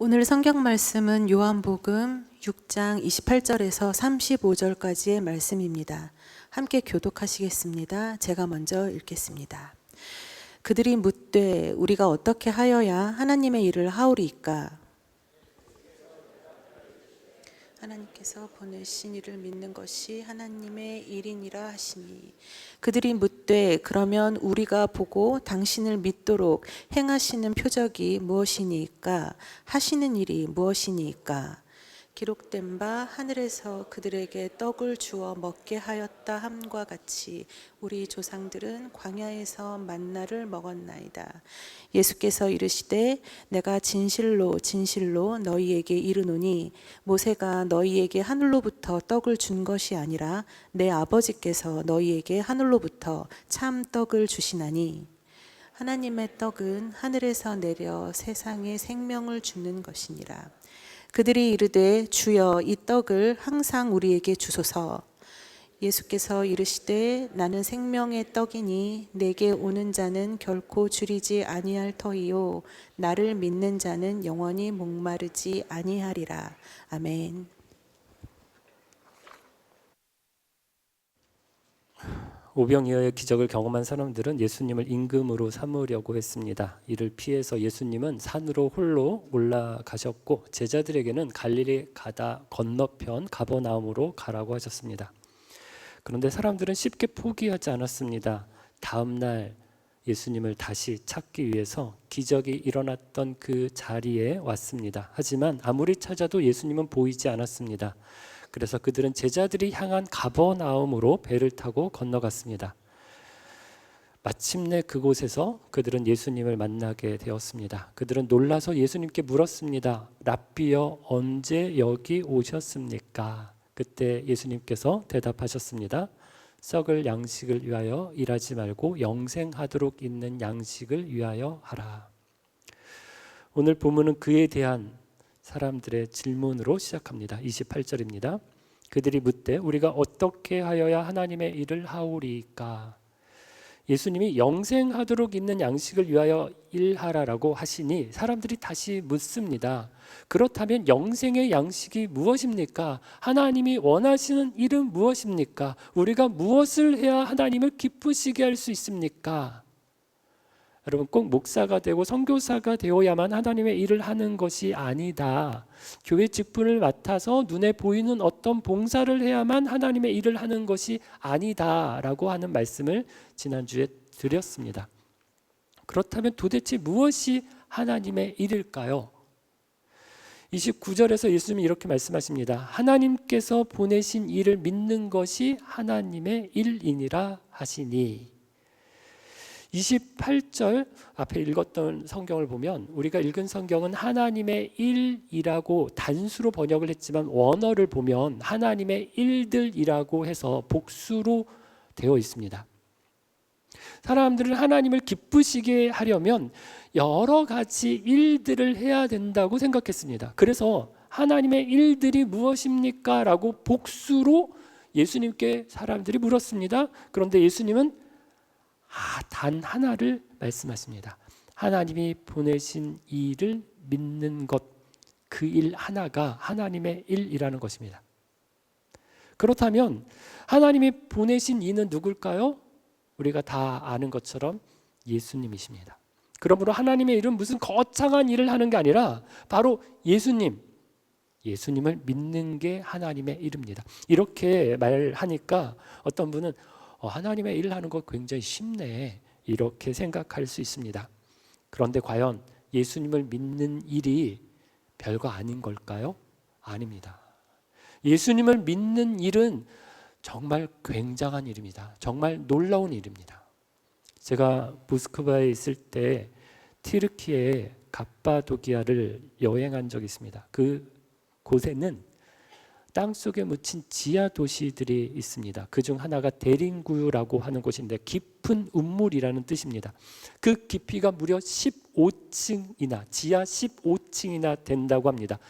오늘 성경 말씀은 요한복음 6장 28절에서 35절까지의 말씀입니다. 함께 교독하시겠습니다. 제가 먼저 읽겠습니다. 그들이 묻되 우리가 어떻게 하여야 하나님의 일을 하오리이까? 하나님께서 보내신 이를 믿는 것이 하나님의 일이니라 하시니, 그들이 묻되 그러면 우리가 보고 당신을 믿도록 행하시는 표적이 무엇이니까? 하시는 일이 무엇이니까? 기록된 바 하늘에서 그들에게 떡을 주어 먹게 하였다 함과 같이 우리 조상들은 광야에서 만나를 먹었나이다. 예수께서 이르시되 내가 진실로 진실로 너희에게 이르노니 모세가 너희에게 하늘로부터 떡을 준 것이 아니라 내 아버지께서 너희에게 하늘로부터 참 떡을 주시나니, 하나님의 떡은 하늘에서 내려 세상에 생명을 주는 것이니라. 그들이 이르되 주여 이 떡을 항상 우리에게 주소서. 예수께서 이르시되 나는 생명의 떡이니 내게 오는 자는 결코 줄이지 아니할 터이요 나를 믿는 자는 영원히 목마르지 아니하리라. 아멘. 오병이어의 기적을 경험한 사람들은 예수님을 임금으로 삼으려고 했습니다. 이를 피해서 예수님은 산으로 홀로 올라가셨고 제자들에게는 갈릴리 가다 건너편 가버나움으로 가라고 하셨습니다. 그런데 사람들은 쉽게 포기하지 않았습니다. 다음 날 예수님을 다시 찾기 위해서 기적이 일어났던 그 자리에 왔습니다. 하지만 아무리 찾아도 예수님은 보이지 않았습니다. 그래서 그들은 제자들이 향한 가버나움으로 배를 타고 건너갔습니다. 마침내 그곳에서 그들은 예수님을 만나게 되었습니다. 그들은 놀라서 예수님께 물었습니다. 랍비여, 언제 여기 오셨습니까? 그때 예수님께서 대답하셨습니다. 썩을 양식을 위하여 일하지 말고 영생하도록 있는 양식을 위하여 하라. 오늘 본문은 그에 대한 사람들의 질문으로 시작합니다. 28절입니다. 그들이 묻되 우리가 어떻게 하여야 하나님의 일을 하오리이까? 예수님이 영생하도록 있는 양식을 위하여 일하라라고 하시니 사람들이 다시 묻습니다. 그렇다면 영생의 양식이 무엇입니까? 하나님이 원하시는 일은 무엇입니까? 우리가 무엇을 해야 하나님을 기쁘시게 할 수 있습니까? 여러분, 꼭 목사가 되고 선교사가 되어야만 하나님의 일을 하는 것이 아니다. 교회 직분을 맡아서 눈에 보이는 어떤 봉사를 해야만 하나님의 일을 하는 것이 아니다라고 하는 말씀을 지난주에 드렸습니다. 그렇다면 도대체 무엇이 하나님의 일일까요? 29절에서 예수님이 이렇게 말씀하십니다. 하나님께서 보내신 일을 믿는 것이 하나님의 일이니라 하시니. 28절 앞에 읽었던 성경을 보면 우리가 읽은 성경은 하나님의 일이라고 단수로 번역을 했지만 원어를 보면 하나님의 일들이라고 해서 복수로 되어 있습니다. 사람들은 하나님을 기쁘시게 하려면 여러 가지 일들을 해야 된다고 생각했습니다. 그래서 하나님의 일들이 무엇입니까? 라고 복수로 예수님께 사람들이 물었습니다. 그런데 예수님은 단 하나를 말씀하십니다. 하나님이 보내신 일을 믿는 것, 그 일 하나가 하나님의 일이라는 것입니다. 그렇다면 하나님이 보내신 이는 누굴까요? 우리가 다 아는 것처럼 예수님이십니다. 그러므로 하나님의 일은 무슨 거창한 일을 하는 게 아니라 바로 예수님을 믿는 게 하나님의 일입니다. 이렇게 말하니까 어떤 분은 하나님의 일을 하는 거 굉장히 쉽네, 이렇게 생각할 수 있습니다. 그런데 과연 예수님을 믿는 일이 별거 아닌 걸까요? 아닙니다. 예수님을 믿는 일은 정말 굉장한 일입니다. 정말 놀라운 일입니다. 제가 모스크바에 있을 때 튀르키예 갑바도기아를 여행한 적이 있습니다. 그 곳에는 땅속에 묻힌 지하 도시들이 있습니다. 그중 하나가 데린구유라고 하는 곳인데 깊은 운물이라는 뜻입니다. 그 깊이가 무려 15층이나 지하 15층이나 된다고 합니다.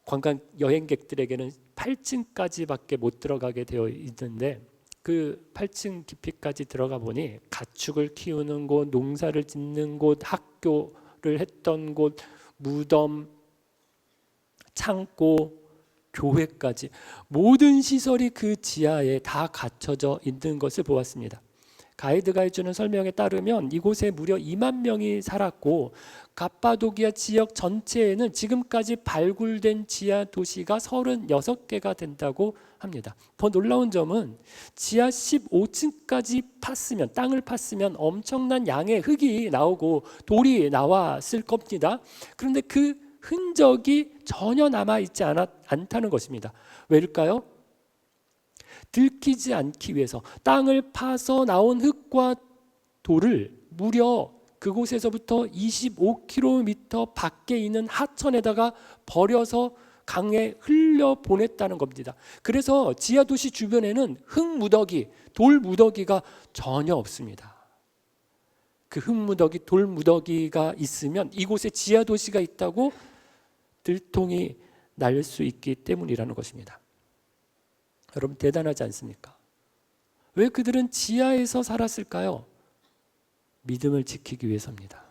관광 여행객들에게는 8층까지밖에 못 들어가게 되어 있는데 그 8층 깊이까지 들어가 보니 가축을 키우는 곳, 농사를 짓는 곳, 학교를 했던 곳, 무덤, 창고, 교회까지 모든 시설이 그 지하에 다 갖춰져 있는 것을 보았습니다. 가이드가 해주는 설명에 따르면 이곳에 무려 2만 명이 살았고 갑바도기아 지역 전체에는 지금까지 발굴된 지하 도시가 36개가 된다고 합니다. 더 놀라운 점은 지하 15층까지 팠으면, 땅을 팠으면 엄청난 양의 흙이 나오고 돌이 나왔을 겁니다. 그런데 그 흔적이 전혀 남아있지 않다는 것입니다. 왜일까요? 들키지 않기 위해서 땅을 파서 나온 흙과 돌을 무려 그곳에서부터 25km 밖에 있는 하천에다가 버려서 강에 흘려보냈다는 겁니다. 그래서 지하도시 주변에는 흙무더기, 돌무더기가 전혀 없습니다. 그 흙무더기, 돌무더기가 있으면 이곳에 지하도시가 있다고 들통이 날 수 있기 때문이라는 것입니다. 여러분 대단하지 않습니까? 왜 그들은 지하에서 살았을까요? 믿음을 지키기 위해서입니다.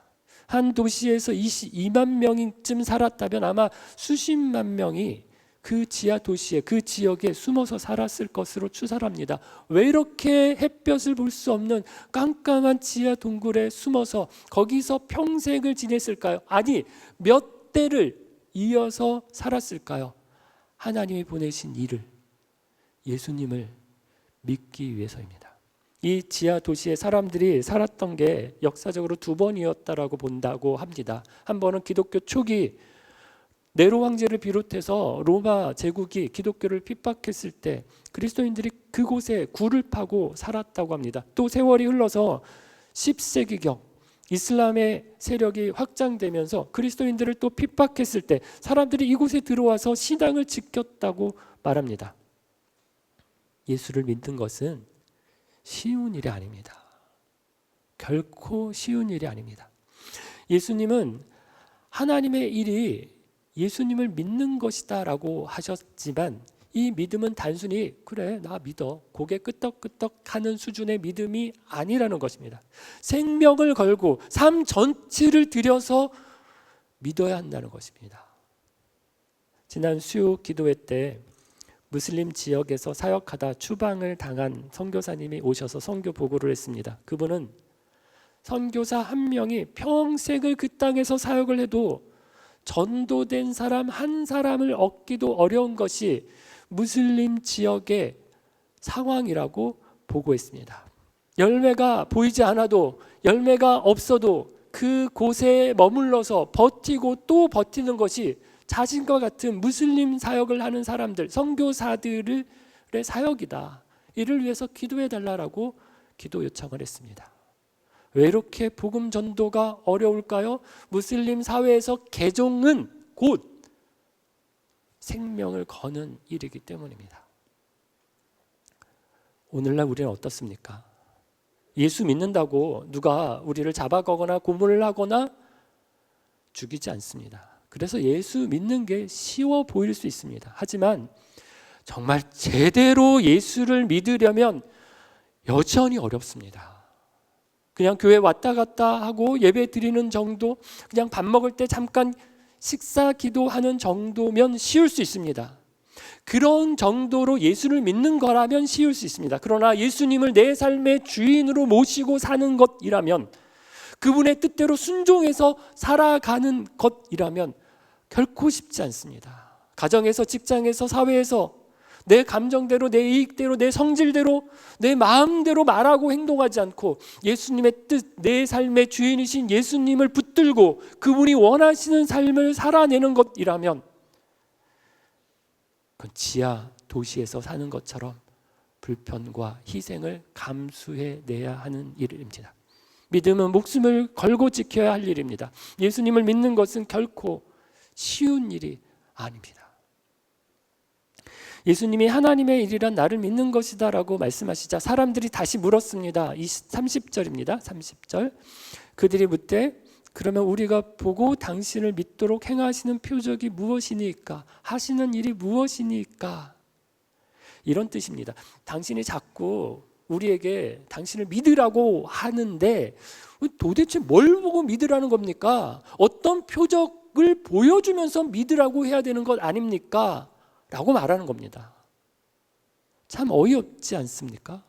한 도시에서 22만 명쯤 살았다면 아마 수십만 명이 그 지하 도시에, 그 지역에 숨어서 살았을 것으로 추산합니다. 왜 이렇게 햇볕을 볼 수 없는 깜깜한 지하 동굴에 숨어서 거기서 평생을 지냈을까요? 아니, 몇 대를 이어서 살았을까요? 하나님이 보내신 이를, 예수님을 믿기 위해서입니다. 이 지하 도시의 사람들이 살았던 게 역사적으로 2번이었다라고 본다고 합니다. 한 번은 기독교 초기 네로 황제를 비롯해서 로마 제국이 기독교를 핍박했을 때 그리스도인들이 그곳에 굴을 파고 살았다고 합니다. 또 세월이 흘러서 10세기경 이슬람의 세력이 확장되면서 그리스도인들을 또 핍박했을 때 사람들이 이곳에 들어와서 신앙을 지켰다고 말합니다. 예수를 믿는 것은 쉬운 일이 아닙니다. 결코 쉬운 일이 아닙니다. 예수님은 하나님의 일이 예수님을 믿는 것이다 라고 하셨지만 이 믿음은 단순히 그래 나 믿어 고개 끄덕끄덕 하는 수준의 믿음이 아니라는 것입니다. 생명을 걸고 삶 전체를 들여서 믿어야 한다는 것입니다. 지난 수요 기도회 때 무슬림 지역에서 사역하다 추방을 당한 선교사님이 오셔서 선교 보고를 했습니다. 그분은 선교사 한 명이 평생을 그 땅에서 사역을 해도 전도된 사람 한 사람을 얻기도 어려운 것이 무슬림 지역의 상황이라고 보고했습니다. 열매가 보이지 않아도, 열매가 없어도 그곳에 머물러서 버티고 또 버티는 것이 자신과 같은 무슬림 사역을 하는 사람들, 선교사들의 사역이다. 이를 위해서 기도해 달라고 기도 요청을 했습니다. 왜 이렇게 복음 전도가 어려울까요? 무슬림 사회에서 개종은 곧 생명을 거는 일이기 때문입니다. 오늘날 우리는 어떻습니까? 예수 믿는다고 누가 우리를 잡아가거나 고문을 하거나 죽이지 않습니다. 그래서 예수 믿는 게 쉬워 보일 수 있습니다. 하지만 정말 제대로 예수를 믿으려면 여전히 어렵습니다. 그냥 교회 왔다 갔다 하고 예배 드리는 정도, 그냥 밥 먹을 때 잠깐 식사 기도하는 정도면 쉬울 수 있습니다. 그런 정도로 예수를 믿는 거라면 쉬울 수 있습니다. 그러나 예수님을 내 삶의 주인으로 모시고 사는 것이라면, 그분의 뜻대로 순종해서 살아가는 것이라면 결코 쉽지 않습니다. 가정에서, 직장에서, 사회에서 내 감정대로, 내 이익대로, 내 성질대로, 내 마음대로 말하고 행동하지 않고 예수님의 뜻, 내 삶의 주인이신 예수님을 붙들고 그분이 원하시는 삶을 살아내는 것이라면 그건 지하 도시에서 사는 것처럼 불편과 희생을 감수해내야 하는 일입니다. 믿음은 목숨을 걸고 지켜야 할 일입니다. 예수님을 믿는 것은 결코 쉬운 일이 아닙니다. 예수님이 하나님의 일이란 나를 믿는 것이다 라고 말씀하시자 사람들이 다시 물었습니다. 30절입니다. 30절. 그들이 묻되 그러면 우리가 보고 당신을 믿도록 행하시는 표적이 무엇이니까? 하시는 일이 무엇이니까? 이런 뜻입니다. 당신이 자꾸 우리에게 당신을 믿으라고 하는데 도대체 뭘 보고 믿으라는 겁니까? 어떤 표적을 보여주면서 믿으라고 해야 되는 것 아닙니까? 라고 말하는 겁니다. 참 어이없지 않습니까?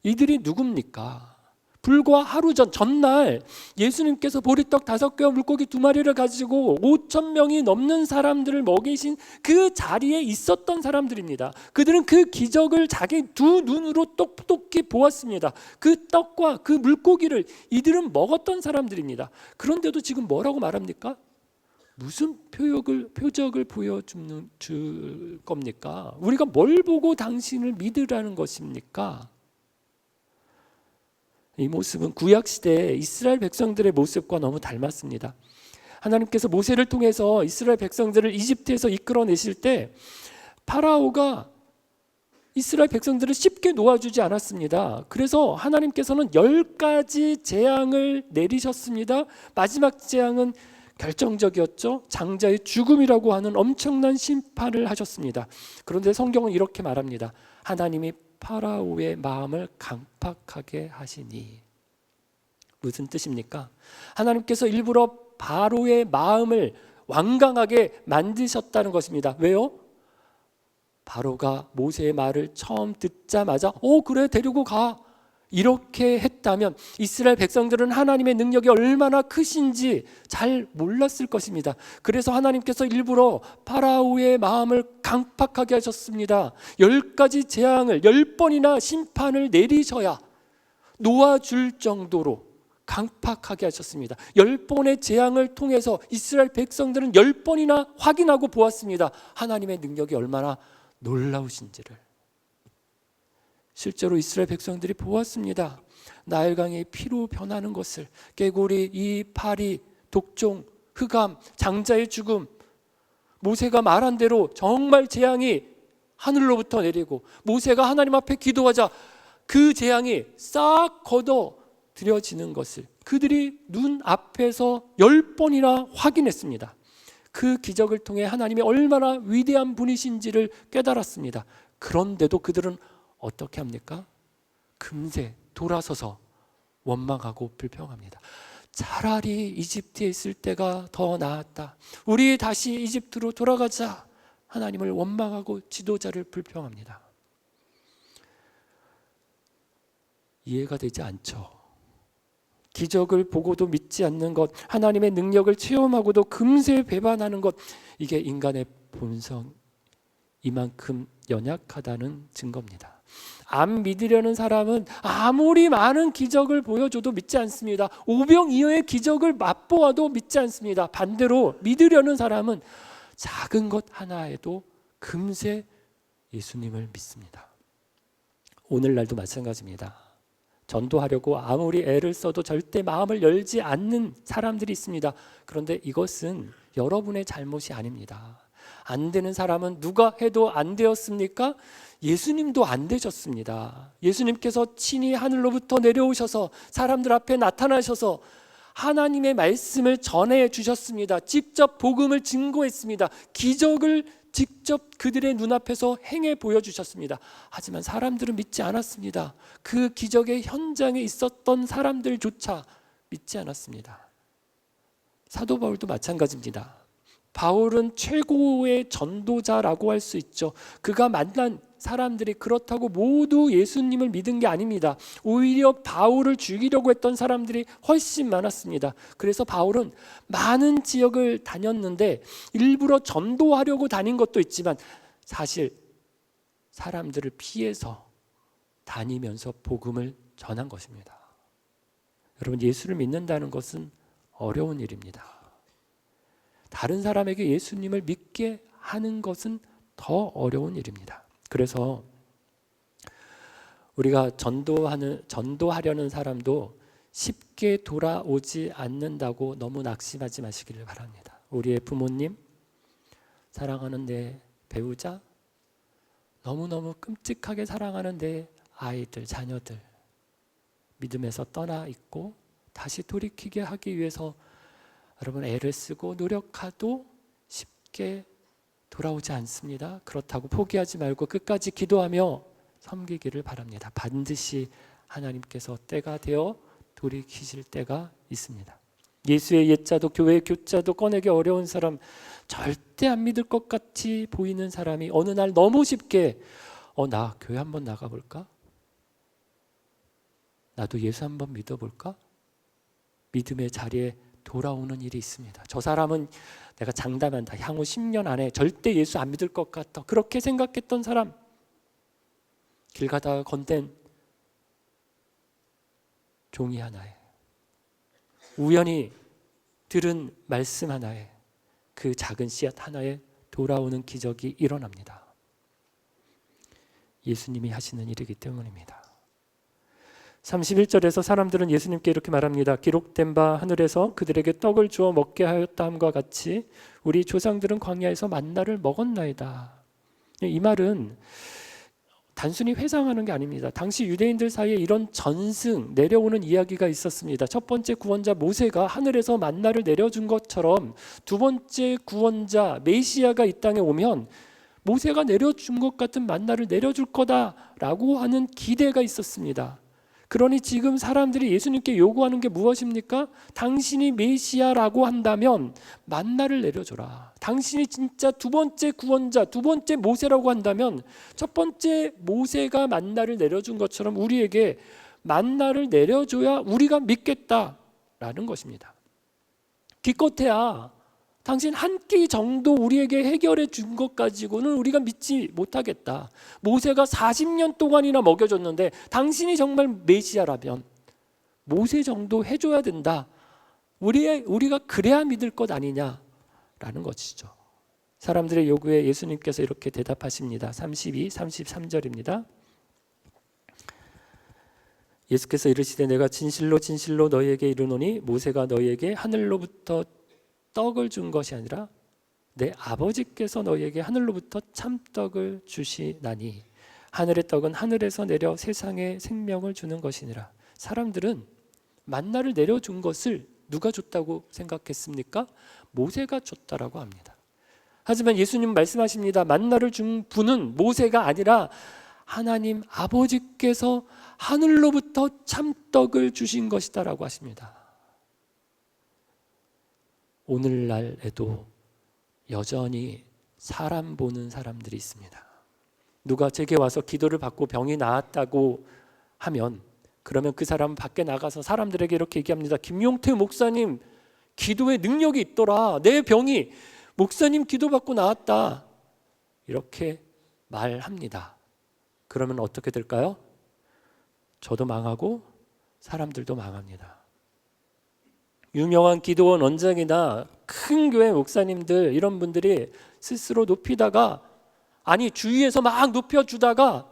이들이 누굽니까? 불과 하루 전날 예수님께서 보리떡 5개와 물고기 2마리를 가지고 5,000명이 넘는 사람들을 먹이신 그 자리에 있었던 사람들입니다. 그들은 그 기적을 자기 두 눈으로 똑똑히 보았습니다. 그 떡과 그 물고기를 이들은 먹었던 사람들입니다. 그런데도 지금 뭐라고 말합니까? 무슨 표적을 보여줄 겁니까? 우리가 뭘 보고 당신을 믿으라는 것입니까? 이 모습은 구약시대 이스라엘 백성들의 모습과 너무 닮았습니다. 하나님께서 모세를 통해서 이스라엘 백성들을 이집트에서 이끌어내실 때 파라오가 이스라엘 백성들을 쉽게 놓아주지 않았습니다. 그래서 하나님께서는 10가지 재앙을 내리셨습니다. 마지막 재앙은 결정적이었죠. 장자의 죽음이라고 하는 엄청난 심판을 하셨습니다. 그런데 성경은 이렇게 말합니다. 하나님이 파라오의 마음을 강팍하게 하시니. 무슨 뜻입니까? 하나님께서 일부러 바로의 마음을 완강하게 만드셨다는 것입니다. 왜요? 바로가 모세의 말을 처음 듣자마자 그래 데리고 가 이렇게 했다면 이스라엘 백성들은 하나님의 능력이 얼마나 크신지 잘 몰랐을 것입니다. 그래서 하나님께서 일부러 파라오의 마음을 강팍하게 하셨습니다. 10가지 재앙을 10번이나 심판을 내리셔야 놓아줄 정도로 강팍하게 하셨습니다. 10번의 재앙을 통해서 이스라엘 백성들은 10번이나 확인하고 보았습니다. 하나님의 능력이 얼마나 놀라우신지를. 실제로 이스라엘 백성들이 보았습니다. 나일강이 피로 변하는 것을, 개구리, 이 파리, 독종, 흑암, 장자의 죽음, 모세가 말한 대로 정말 재앙이 하늘로부터 내리고 모세가 하나님 앞에 기도하자 그 재앙이 싹 걷어들여지는 것을 그들이 눈 앞에서 10번이나 확인했습니다. 그 기적을 통해 하나님이 얼마나 위대한 분이신지를 깨달았습니다. 그런데도 그들은 어떻게 합니까? 금세 돌아서서 원망하고 불평합니다. 차라리 이집트에 있을 때가 더 나았다. 우리 다시 이집트로 돌아가자. 하나님을 원망하고 지도자를 불평합니다. 이해가 되지 않죠. 기적을 보고도 믿지 않는 것, 하나님의 능력을 체험하고도 금세 배반하는 것, 이게 인간의 본성, 이만큼 연약하다는 증거입니다. 안 믿으려는 사람은 아무리 많은 기적을 보여줘도 믿지 않습니다. 오병이어의 기적을 맛보아도 믿지 않습니다. 반대로 믿으려는 사람은 작은 것 하나에도 금세 예수님을 믿습니다. 오늘날도 마찬가지입니다. 전도하려고 아무리 애를 써도 절대 마음을 열지 않는 사람들이 있습니다. 그런데 이것은 여러분의 잘못이 아닙니다. 안 되는 사람은 누가 해도 안 되었습니까? 예수님도 안 되셨습니다. 예수님께서 친히 하늘로부터 내려오셔서 사람들 앞에 나타나셔서 하나님의 말씀을 전해 주셨습니다. 직접 복음을 증거했습니다. 기적을 직접 그들의 눈앞에서 행해 보여주셨습니다. 하지만 사람들은 믿지 않았습니다. 그 기적의 현장에 있었던 사람들조차 믿지 않았습니다. 사도 바울도 마찬가지입니다. 바울은 최고의 전도자라고 할 수 있죠. 그가 만난 사람들이 그렇다고 모두 예수님을 믿은 게 아닙니다. 오히려 바울을 죽이려고 했던 사람들이 훨씬 많았습니다. 그래서 바울은 많은 지역을 다녔는데 일부러 전도하려고 다닌 것도 있지만 사실 사람들을 피해서 다니면서 복음을 전한 것입니다. 여러분, 예수를 믿는다는 것은 어려운 일입니다. 다른 사람에게 예수님을 믿게 하는 것은 더 어려운 일입니다. 그래서 우리가 전도하려는 사람도 쉽게 돌아오지 않는다고 너무 낙심하지 마시기를 바랍니다. 우리의 부모님, 사랑하는 내 배우자, 너무너무 끔찍하게 사랑하는 내 아이들, 자녀들, 믿음에서 떠나 있고 다시 돌이키게 하기 위해서 여러분 애를 쓰고 노력해도 쉽게 돌아오지 않습니다. 그렇다고 포기하지 말고 끝까지 기도하며 섬기기를 바랍니다. 반드시 하나님께서 때가 되어 돌이키실 때가 있습니다. 예수의 예자도 교회의 교자도 꺼내기 어려운 사람, 절대 안 믿을 것 같이 보이는 사람이 어느 날 너무 쉽게 나 교회 한번 나가볼까? 나도 예수 한번 믿어볼까? 믿음의 자리에 돌아오는 일이 있습니다. 저 사람은 내가 장담한다. 향후 10년 안에 절대 예수 안 믿을 것 같아. 그렇게 생각했던 사람, 길 가다가 건넨 종이 하나에, 우연히 들은 말씀 하나에, 그 작은 씨앗 하나에 돌아오는 기적이 일어납니다. 예수님이 하시는 일이기 때문입니다. 31절에서 사람들은 예수님께 이렇게 말합니다. 기록된 바 하늘에서 그들에게 떡을 주어 먹게 하였다 함과 같이 우리 조상들은 광야에서 만나를 먹었나이다. 이 말은 단순히 회상하는 게 아닙니다. 당시 유대인들 사이에 이런 전승, 내려오는 이야기가 있었습니다. 첫 번째 구원자 모세가 하늘에서 만나를 내려준 것처럼 두 번째 구원자 메시아가 이 땅에 오면 모세가 내려준 것 같은 만나를 내려줄 거다라고 하는 기대가 있었습니다. 그러니 지금 사람들이 예수님께 요구하는 게 무엇입니까? 당신이 메시아라고 한다면 만나를 내려줘라. 당신이 진짜 두 번째 구원자, 두 번째 모세라고 한다면 첫 번째 모세가 만나를 내려준 것처럼 우리에게 만나를 내려줘야 우리가 믿겠다라는 것입니다. 기껏해야 당신 한 끼 정도 우리에게 해결해 준 것 가지고는 우리가 믿지 못하겠다. 모세가 40년 동안이나 먹여줬는데 당신이 정말 메시아라면 모세 정도 해줘야 된다. 우리가 그래야 믿을 것 아니냐라는 것이죠. 사람들의 요구에 예수님께서 이렇게 대답하십니다. 32, 33절입니다. 예수께서 이르시되 내가 진실로 진실로 너희에게 이르노니 모세가 너희에게 하늘로부터 떡을 준 것이 아니라 내 아버지께서 너희에게 하늘로부터 참떡을 주시나니 하늘의 떡은 하늘에서 내려 세상에 생명을 주는 것이니라. 사람들은 만나를 내려준 것을 누가 줬다고 생각했습니까? 모세가 줬다라고 합니다. 하지만 예수님 말씀하십니다. 만나를 준 분은 모세가 아니라 하나님 아버지께서 하늘로부터 참떡을 주신 것이다라고 하십니다. 오늘날에도 여전히 사람 보는 사람들이 있습니다. 누가 제게 와서 기도를 받고 병이 나았다고 하면 그러면 그 사람은 밖에 나가서 사람들에게 이렇게 얘기합니다. 김용태 목사님 기도에 능력이 있더라. 내 병이 목사님 기도받고 나았다. 이렇게 말합니다. 그러면 어떻게 될까요? 저도 망하고 사람들도 망합니다. 유명한 기도원 원장이나 큰 교회 목사님들 이런 분들이 스스로 높이다가 아니 주위에서 막 높여주다가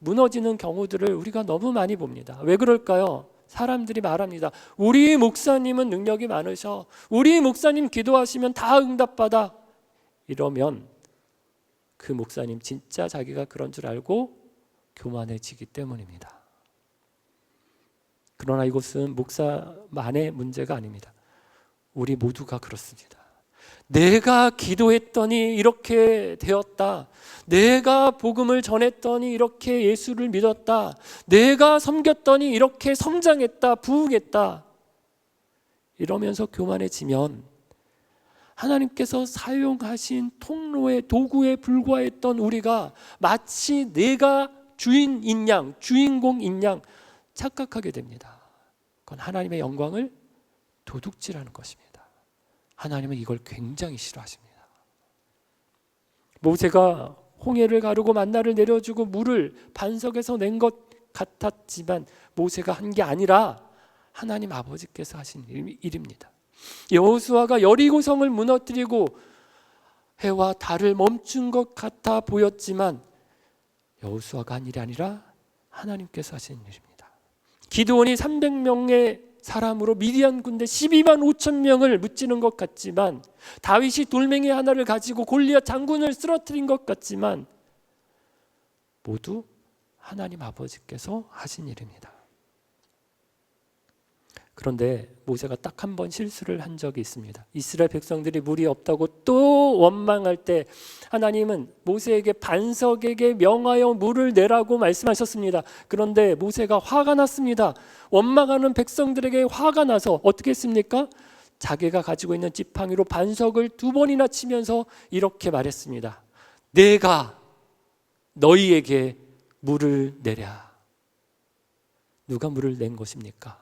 무너지는 경우들을 우리가 너무 많이 봅니다. 왜 그럴까요? 사람들이 말합니다. 우리 목사님은 능력이 많으셔. 우리 목사님 기도하시면 다 응답받아. 이러면 그 목사님 진짜 자기가 그런 줄 알고 교만해지기 때문입니다. 그러나 이것은 목사만의 문제가 아닙니다. 우리 모두가 그렇습니다. 내가 기도했더니 이렇게 되었다. 내가 복음을 전했더니 이렇게 예수를 믿었다. 내가 섬겼더니 이렇게 성장했다, 부흥했다. 이러면서 교만해지면 하나님께서 사용하신 통로의 도구에 불과했던 우리가 마치 내가 주인인 양, 주인공인 양 착각하게 됩니다. 그건 하나님의 영광을 도둑질하는 것입니다. 하나님은 이걸 굉장히 싫어하십니다. 모세가 홍해를 가르고 만나를 내려주고 물을 반석에서 낸 것 같았지만 모세가 한 게 아니라 하나님 아버지께서 하신 일입니다. 여호수아가 여리고성을 무너뜨리고 해와 달을 멈춘 것 같아 보였지만 여호수아가 한 일이 아니라 하나님께서 하신 일입니다. 기드온이 300명의 사람으로 미디안 군대 12만 5천 명을 무찌른 것 같지만 다윗이 돌멩이 하나를 가지고 골리앗 장군을 쓰러뜨린 것 같지만 모두 하나님 아버지께서 하신 일입니다. 그런데 모세가 딱 한 번 실수를 한 적이 있습니다. 이스라엘 백성들이 물이 없다고 또 원망할 때 하나님은 모세에게 반석에게 명하여 물을 내라고 말씀하셨습니다. 그런데 모세가 화가 났습니다. 원망하는 백성들에게 화가 나서 어떻게 했습니까? 자기가 가지고 있는 지팡이로 반석을 2번이나 치면서 이렇게 말했습니다. 내가 너희에게 물을 내랴. 누가 물을 낸 것입니까?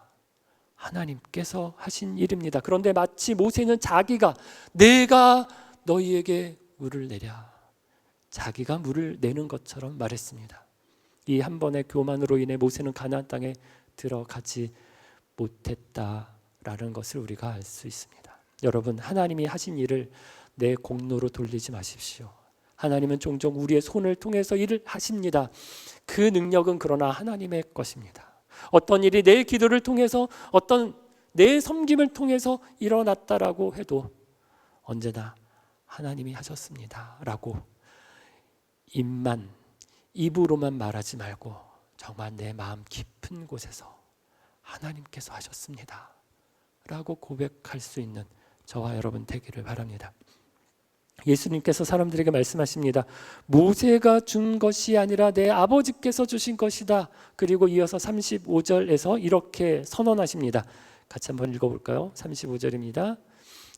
하나님께서 하신 일입니다. 그런데 마치 모세는 자기가 내가 너희에게 물을 내랴, 자기가 물을 내는 것처럼 말했습니다. 이 한 번의 교만으로 인해 모세는 가나안 땅에 들어가지 못했다라는 것을 우리가 알 수 있습니다. 여러분, 하나님이 하신 일을 내 공로로 돌리지 마십시오. 하나님은 종종 우리의 손을 통해서 일을 하십니다. 그 능력은 그러나 하나님의 것입니다. 어떤 일이 내 기도를 통해서, 어떤 내 섬김을 통해서 일어났다라고 해도 언제나 하나님이 하셨습니다 라고 입으로만 말하지 말고 정말 내 마음 깊은 곳에서 하나님께서 하셨습니다 라고 고백할 수 있는 저와 여러분 되기를 바랍니다. 예수님께서 사람들에게 말씀하십니다. 모세가 준 것이 아니라 내 아버지께서 주신 것이다. 그리고 이어서 35절에서 이렇게 선언하십니다. 같이 한번 읽어볼까요? 35절입니다.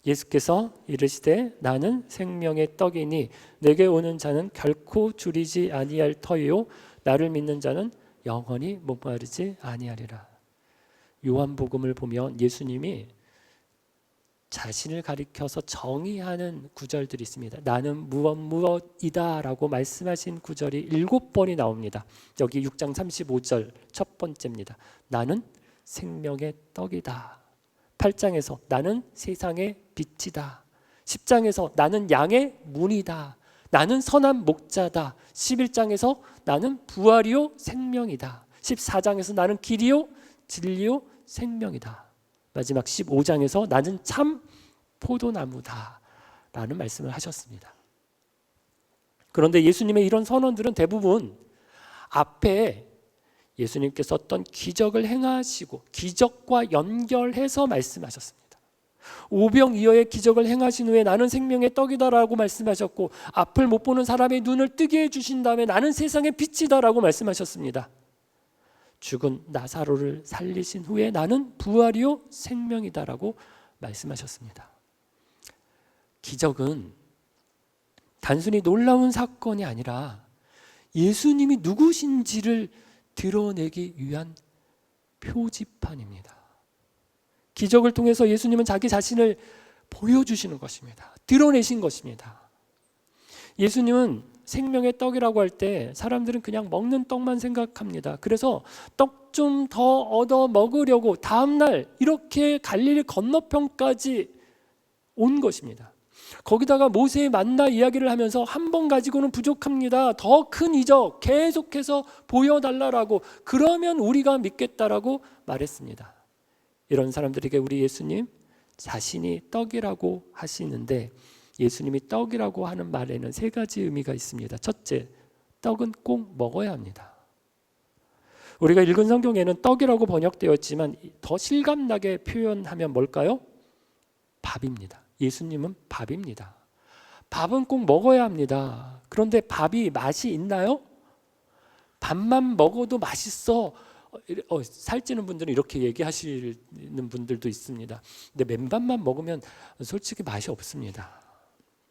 예수께서 이르시되 나는 생명의 떡이니 내게 오는 자는 결코 줄이지 아니할 터이요 나를 믿는 자는 영원히 목마르지 아니하리라. 요한복음을 보면 예수님이 자신을 가리켜서 정의하는 구절들이 있습니다. 나는 무엇이다 라고 말씀하신 구절이 7번이 나옵니다. 여기 6장 35절 첫 번째입니다. 나는 생명의 떡이다. 8장에서 나는 세상의 빛이다. 10장에서 나는 양의 문이다. 나는 선한 목자다. 11장에서 나는 부활이요 생명이다. 14장에서 나는 길이요 진리요 생명이다. 마지막 15장에서 나는 참 포도나무다 라는 말씀을 하셨습니다. 그런데 예수님의 이런 선언들은 대부분 앞에 예수님께서 어떤 기적을 행하시고 기적과 연결해서 말씀하셨습니다. 오병이어의 기적을 행하신 후에 나는 생명의 떡이다라고 말씀하셨고, 앞을 못 보는 사람의 눈을 뜨게 해주신 다음에 나는 세상의 빛이다라고 말씀하셨습니다. 죽은 나사로를 살리신 후에 나는 부활이요 생명이다라고 말씀하셨습니다. 기적은 단순히 놀라운 사건이 아니라 예수님이 누구신지를 드러내기 위한 표지판입니다. 기적을 통해서 예수님은 자기 자신을 보여주시는 것입니다. 드러내신 것입니다. 예수님은 생명의 떡이라고 할 때 사람들은 그냥 먹는 떡만 생각합니다. 그래서 떡 좀 더 얻어 먹으려고 다음날 이렇게 갈릴리 건너편까지 온 것입니다. 거기다가 모세의 만나 이야기를 하면서 한 번 가지고는 부족합니다. 더 큰 이적 계속해서 보여달라고, 그러면 우리가 믿겠다라고 말했습니다. 이런 사람들에게 우리 예수님 자신이 떡이라고 하시는데, 예수님이 떡이라고 하는 말에는 3가지 의미가 있습니다. 첫째, 떡은 꼭 먹어야 합니다. 우리가 읽은 성경에는 떡이라고 번역되어 있지만 더 실감나게 표현하면 뭘까요? 밥입니다. 예수님은 밥입니다. 밥은 꼭 먹어야 합니다. 그런데 밥이 맛이 있나요? 밥만 먹어도 맛있어. 살찌는 분들은 이렇게 얘기하시는 분들도 있습니다. 근데 맨밥만 먹으면 솔직히 맛이 없습니다.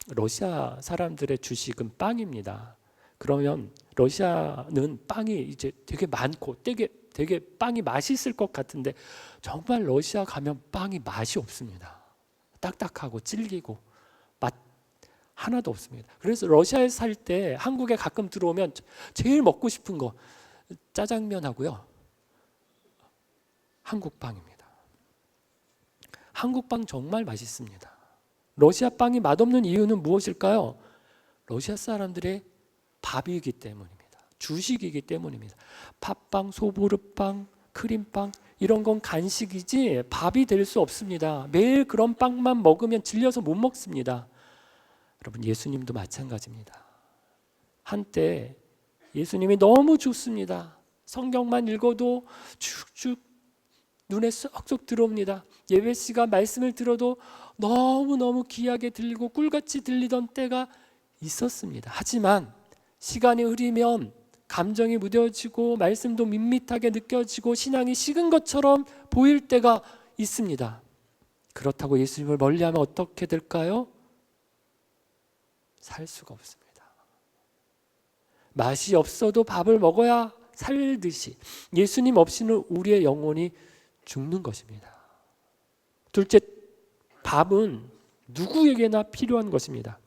러시아 사람들의 주식은 빵입니다. 그러면 러시아는 빵이 이제 되게 많고 되게 빵이 맛있을 것 같은데 정말 러시아 가면 빵이 맛이 없습니다. 딱딱하고 질기고 맛 하나도 없습니다. 그래서 러시아에 살 때 한국에 가끔 들어오면 제일 먹고 싶은 거 짜장면하고요, 한국빵입니다. 한국빵 정말 맛있습니다. 러시아 빵이 맛없는 이유는 무엇일까요? 러시아 사람들의 밥이기 때문입니다. 주식이기 때문입니다. 팥빵, 소보르빵, 크림빵 이런 건 간식이지 밥이 될 수 없습니다. 매일 그런 빵만 먹으면 질려서 못 먹습니다. 여러분, 예수님도 마찬가지입니다. 한때 예수님이 너무 좋습니다. 성경만 읽어도 쭉쭉 눈에 쏙쏙 들어옵니다. 예배 씨가 말씀을 들어도 너무너무 귀하게 들리고 꿀같이 들리던 때가 있었습니다. 하지만 시간이 흐르면 감정이 무뎌지고 말씀도 밋밋하게 느껴지고 신앙이 식은 것처럼 보일 때가 있습니다. 그렇다고 예수님을 멀리하면 어떻게 될까요? 살 수가 없습니다. 맛이 없어도 밥을 먹어야 살듯이 예수님 없이는 우리의 영혼이 죽는 것입니다. 둘째, 밥은 누구에게나 필요한 것입니다.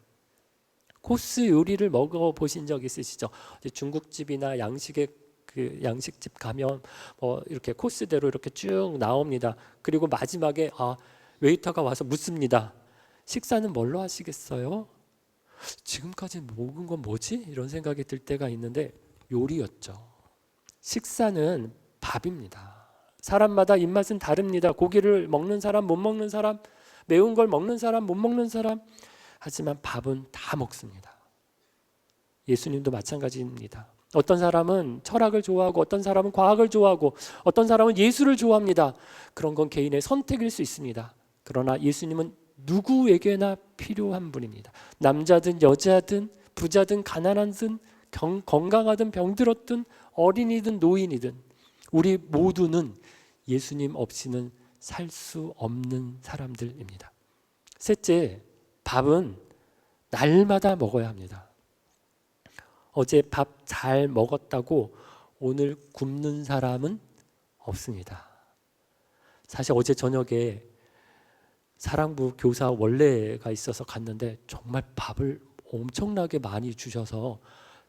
코스 요리를 먹어보신 적 있으시죠? 중국집이나 양식집 가면 이렇게 코스대로 이렇게 쭉 나옵니다. 그리고 마지막에 웨이터가 와서 묻습니다. 식사는 뭘로 하시겠어요? 지금까지 먹은 건 뭐지? 이런 생각이 들 때가 있는데 요리였죠. 식사는 밥입니다. 사람마다 입맛은 다릅니다. 고기를 먹는 사람, 못 먹는 사람, 매운 걸 먹는 사람, 못 먹는 사람. 하지만 밥은 다 먹습니다. 예수님도 마찬가지입니다. 어떤 사람은 철학을 좋아하고 어떤 사람은 과학을 좋아하고 어떤 사람은 예술을 좋아합니다. 그런 건 개인의 선택일 수 있습니다. 그러나 예수님은 누구에게나 필요한 분입니다. 남자든 여자든 부자든 가난하든 건강하든 병들었든 어린이든 노인이든 우리 모두는 예수님 없이는 살 수 없는 사람들입니다. 셋째, 밥은 날마다 먹어야 합니다. 어제 밥 잘 먹었다고 오늘 굶는 사람은 없습니다. 사실 어제 저녁에 사랑부 교사 원래가 있어서 갔는데 정말 밥을 엄청나게 많이 주셔서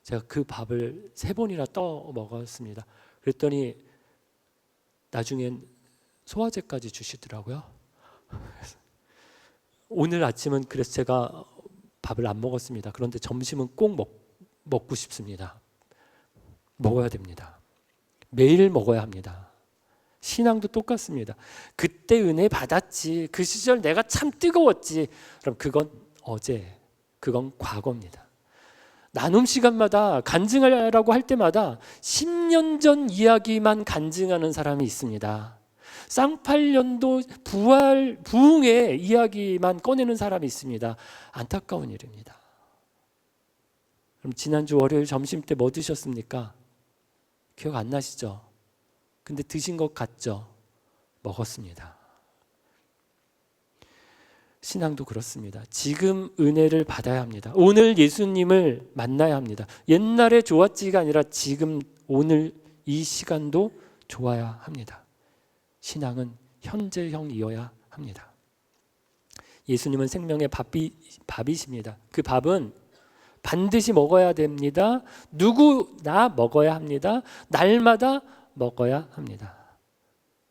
제가 그 밥을 3번이나 떠 먹었습니다. 그랬더니 나중엔 소화제까지 주시더라고요. 오늘 아침은 그래서 제가 밥을 안 먹었습니다. 그런데 점심은 꼭 먹고 싶습니다. 먹어야 됩니다. 매일 먹어야 합니다. 신앙도 똑같습니다. 그때 은혜 받았지. 그 시절 내가 참 뜨거웠지. 그럼 그건 어제, 그건 과거입니다. 나눔 시간마다 간증하라고 할 때마다 10년 전 이야기만 간증하는 사람이 있습니다. 쌍팔년도 부흥의 이야기만 꺼내는 사람이 있습니다. 안타까운 일입니다. 그럼 지난주 월요일 점심 때 뭐 드셨습니까? 기억 안 나시죠? 근데 드신 것 같죠? 먹었습니다. 신앙도 그렇습니다. 지금 은혜를 받아야 합니다. 오늘 예수님을 만나야 합니다. 옛날에 좋았지가 아니라 지금 오늘 이 시간도 좋아야 합니다. 신앙은 현재형이어야 합니다. 예수님은 생명의 밥이십니다. 그 밥은 반드시 먹어야 됩니다. 누구나 먹어야 합니다. 날마다 먹어야 합니다.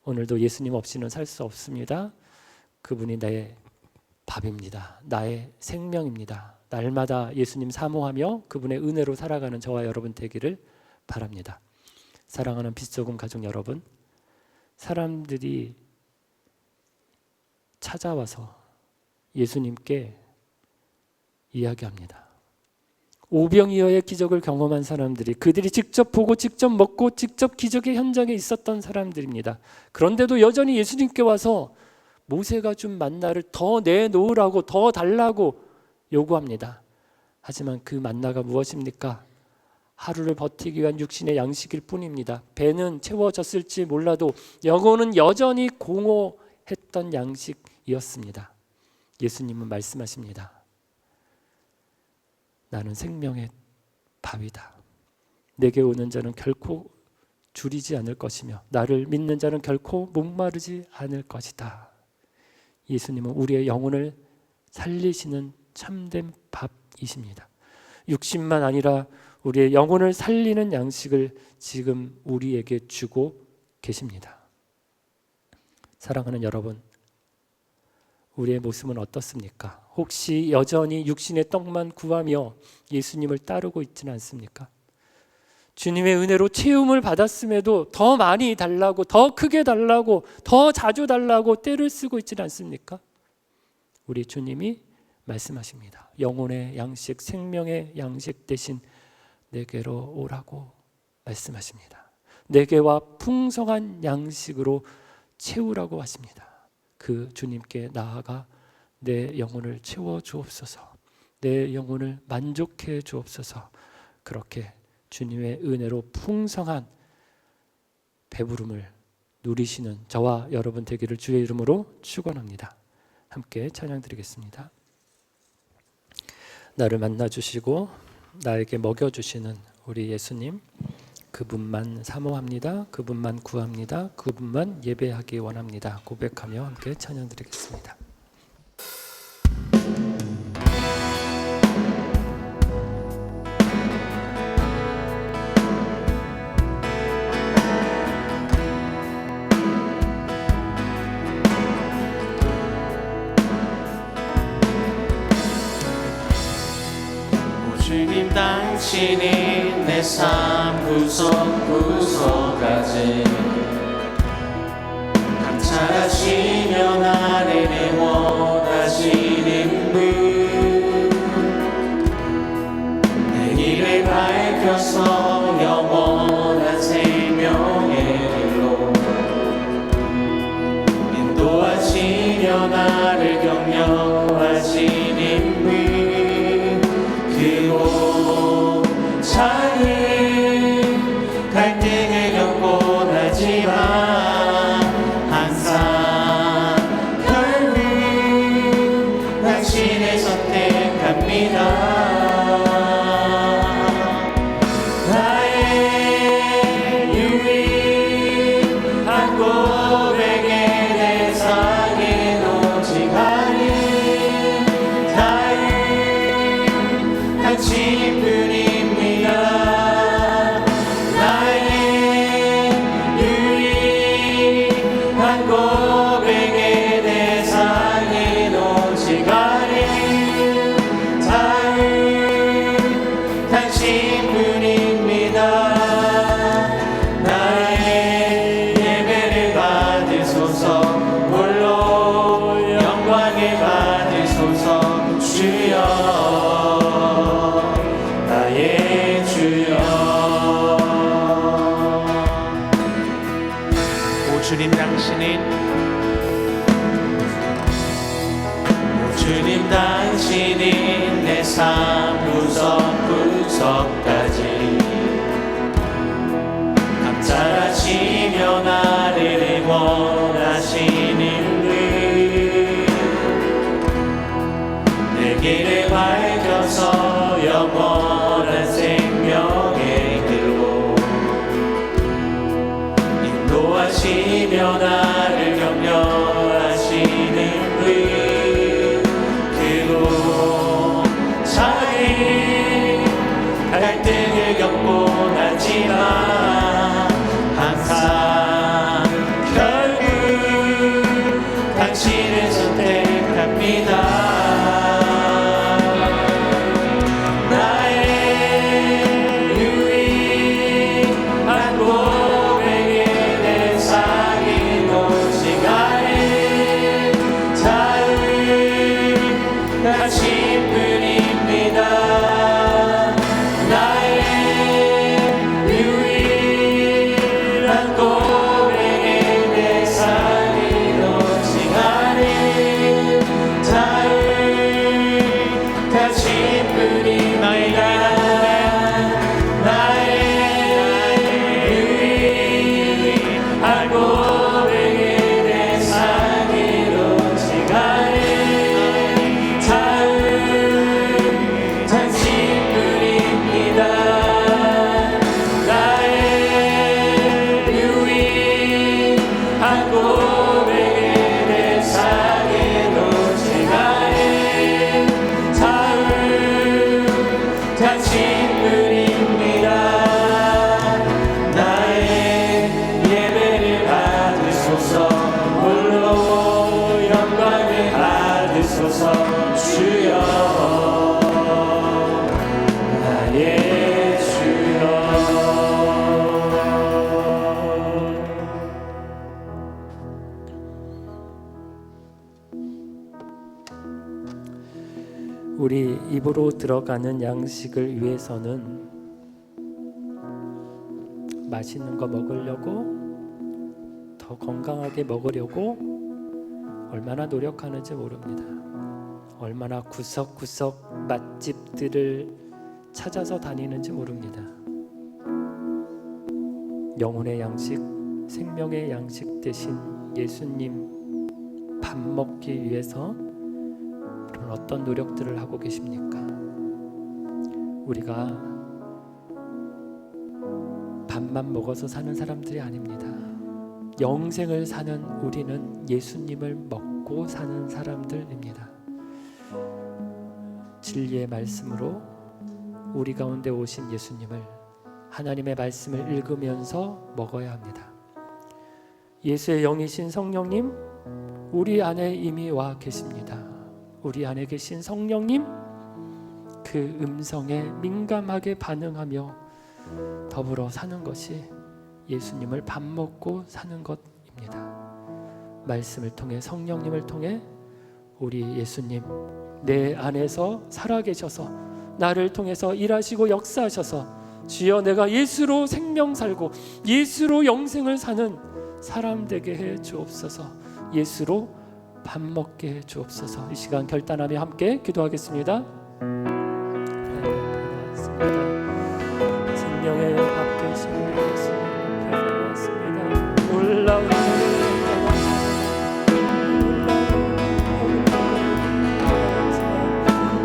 오늘도 예수님 없이는 살 수 없습니다. 그분이 나의 밥입니다. 나의 생명입니다. 날마다 예수님 사모하며 그분의 은혜로 살아가는 저와 여러분 되기를 바랍니다. 사랑하는 빛소금 가족 여러분, 사람들이 찾아와서 예수님께 이야기합니다. 오병이어의 기적을 경험한 사람들이, 그들이 직접 보고 직접 먹고 직접 기적의 현장에 있었던 사람들입니다. 그런데도 여전히 예수님께 와서 모세가 준 만나를 더 내놓으라고, 더 달라고 요구합니다. 하지만 그 만나가 무엇입니까? 하루를 버티기 위한 육신의 양식일 뿐입니다. 배는 채워졌을지 몰라도 영혼은 여전히 공허했던 양식이었습니다. 예수님은 말씀하십니다. 나는 생명의 밥이다. 내게 오는 자는 결코 줄이지 않을 것이며 나를 믿는 자는 결코 목마르지 않을 것이다. 예수님은 우리의 영혼을 살리시는 참된 밥이십니다. 육신만 아니라 우리의 영혼을 살리는 양식을 지금 우리에게 주고 계십니다. 사랑하는 여러분, 우리의 모습은 어떻습니까? 혹시 여전히 육신의 떡만 구하며 예수님을 따르고 있지는 않습니까? 주님의 은혜로 채움을 받았음에도 더 많이 달라고, 더 크게 달라고, 더 자주 달라고 때를 쓰고 있지는 않습니까? 우리 주님이 말씀하십니다. 영혼의 양식, 생명의 양식 대신 내게로 오라고 말씀하십니다. 내게와 풍성한 양식으로 채우라고 하십니다. 그 주님께 나아가 내 영혼을 채워 주옵소서, 내 영혼을 만족해 주옵소서. 그렇게 주님의 은혜로 풍성한 배부름을 누리시는 저와 여러분 되기를 주의 이름으로 축원합니다. 함께 찬양 드리겠습니다. 나를 만나주시고 나에게 먹여주시는 우리 예수님, 그분만 사모합니다. 그분만 구합니다. 그분만 예배하기 원합니다. 고백하며 함께 찬양 드리겠습니다. 주님 당신이 내 삶 구석구석까지 감찰하시며 나를 원하시는 분, 내 길을 밝혀서 영원한 생명의 길로 인도하시며 나를 격려하시는 분, 작은 갈등을 겪곤 하지만 항상 결국 당신을 선택합니다. 나의 유일한 고백의 대상은 오직 하나님, 당신뿐입니다. 나의 유일한 고백의 대상은 오직 하나님, 당신뿐입니다. 나의 예배를 받으소서, 홀로 영광을 받으소서. 주여, 나의 주여. 오 주님 당신이, 오 주님 당신이 내 삶 구석구석까지 감찰하시며 나를 원하시는 분, 내 길을 밝혀서 영원한 생명의 길로 인도하시며 나를 격려하시는 분, 그곳 작은 갈등을 겪곤 하지만 항상 결국 당신을 선택합니다. 우리 입으로 들어가는 양식을 위해서는 맛있는 거 먹으려고, 더 건강하게 먹으려고 얼마나 노력하는지 모릅니다. 얼마나 구석구석 맛집들을 찾아서 다니는지 모릅니다. 영혼의 양식, 생명의 양식 대신 예수님 밥 먹기 위해서 여러분 어떤 노력들을 하고 계십니까? 우리가 밥만 먹어서 사는 사람들이 아닙니다. 영생을 사는 우리는 예수님을 먹고 사는 사람들입니다. 진리의 말씀으로 우리 가운데 오신 예수님을, 하나님의 말씀을 읽으면서 먹어야 합니다. 예수의 영이신 성령님, 우리 안에 이미 와 계십니다. 우리 안에 계신 성령님, 그 음성에 민감하게 반응하며 더불어 사는 것이 예수님을 밥 먹고 사는 것입니다. 말씀을 통해, 성령님을 통해 우리 예수님 내 안에서 살아계셔서 나를 통해서 일하시고 역사하셔서 주여 내가 예수로 생명 살고 예수로 영생을 사는 사람 되게 해 주옵소서. 예수로 밥 먹게 해 주옵소서. 이 시간 결단하며 함께 기도하겠습니다. 생명의 밥 되신 예수 높여드리겠습니다. 놀라운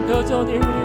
여전히